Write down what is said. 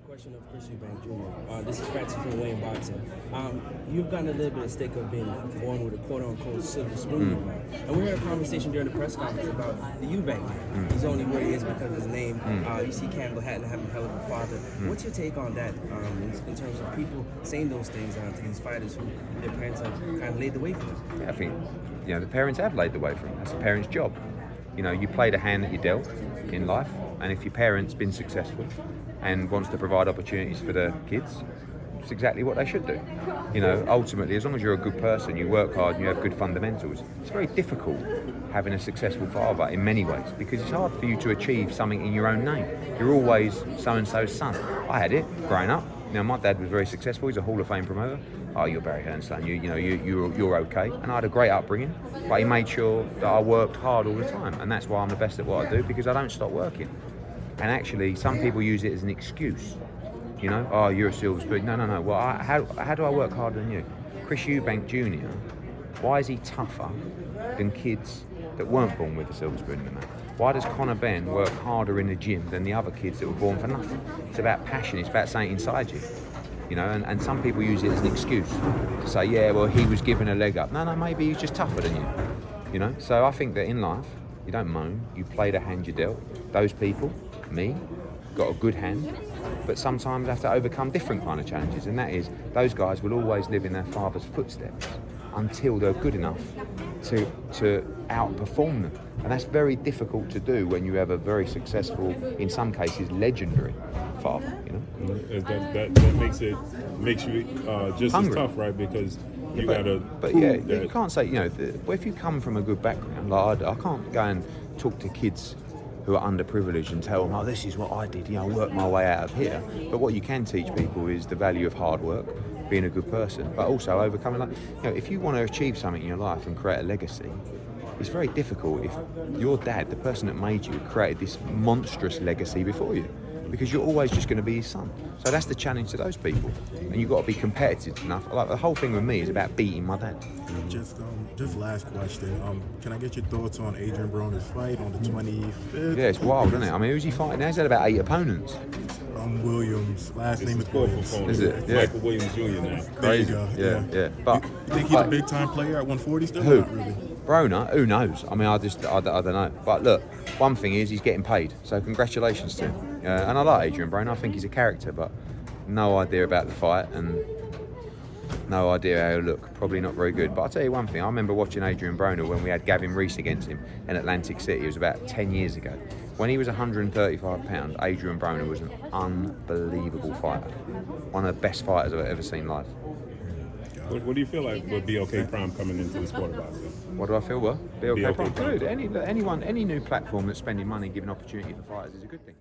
Question of Chris Eubank Jr. This is Francis from Wayne Boxing. You've gotten a little bit of stick of being born with a quote-unquote silver spoon in your mouth. And we had a conversation during the press conference about the Eubank man. He's only where he is because of his name. You see Campbell Hatton having a hell of a father. What's your take on that in terms of people saying those things to these fighters who their parents have kind of laid the way for them? Yeah, I think the parents have laid the way for them. That's the parents' job. You play the hand that you're dealt in life, and if your parents been successful and wants to provide opportunities for their kids, it's exactly what they should do. Ultimately, as long as you're a good person, you work hard and you have good fundamentals, it's very difficult having a successful father in many ways, because it's hard for you to achieve something in your own name. You're always so-and-so's son. I had it growing up. My dad was very successful. He's a Hall of Fame promoter. Oh, you're Barry Hearn's son. You're okay. And I had a great upbringing, but he made sure that I worked hard all the time, and that's why I'm the best at what I do, because I don't stop working. And actually, some people use it as an excuse. Oh, you're a silver spoon. No. Well, how do I work harder than you? Chris Eubank Jr., why is he tougher than kids that weren't born with a silver spoon in their mouth? Why does Conor Benn work harder in the gym than the other kids that were born for nothing? It's about passion. It's about something inside you. And some people use it as an excuse to say, yeah, well, he was given a leg up. No, maybe he's just tougher than you. So I think that in life, you don't moan, you play the hand you're dealt. Those people, me, got a good hand, but sometimes have to overcome different kind of challenges, and that is, those guys will always live in their father's footsteps until they're good enough to outperform them. And that's very difficult to do when you have a very successful, in some cases, legendary father. That makes you just hungry. as tough, right? Because you gotta. But yeah, you can't say if you come from a good background. Like I can't go and talk to kids who are underprivileged and tell them, oh, this is what I did. I worked my way out of here. But what you can teach people is the value of hard work, being a good person, but also overcoming. If you want to achieve something in your life and create a legacy, it's very difficult if your dad, the person that made you, created this monstrous legacy before you, because you're always just going to be his son. So that's the challenge to those people, and you've got to be competitive enough. Like the whole thing with me is about beating my dad. Just last question. Can I get your thoughts on Adrien Broner's fight on the 25th? Yeah, it's wild, isn't it? I mean, who's he fighting now? He's had about 8 opponents. Williams. Last name is Williams. Is it? Yeah. Michael Williams Jr. now. Crazy. Yeah. But you think he's a big time player at 140 still? Who? Not really. Broner? Who knows? I mean, I don't know. But look, one thing is he's getting paid, so congratulations to him. And I like Adrien Broner. I think he's a character, but no idea about the fight and no idea how he'll look. Probably not very good. But I'll tell you one thing. I remember watching Adrien Broner when we had Gavin Rees against him in Atlantic City. It was about 10 years ago. When he was 135 pounds, Adrien Broner was an unbelievable fighter. One of the best fighters I've ever seen live. What do you feel like with BOK Prime coming into the sport of boxing? What do I feel? What? BOK BOK Prime. Prime. Dude, any new platform that's spending money, giving opportunity for fighters is a good thing.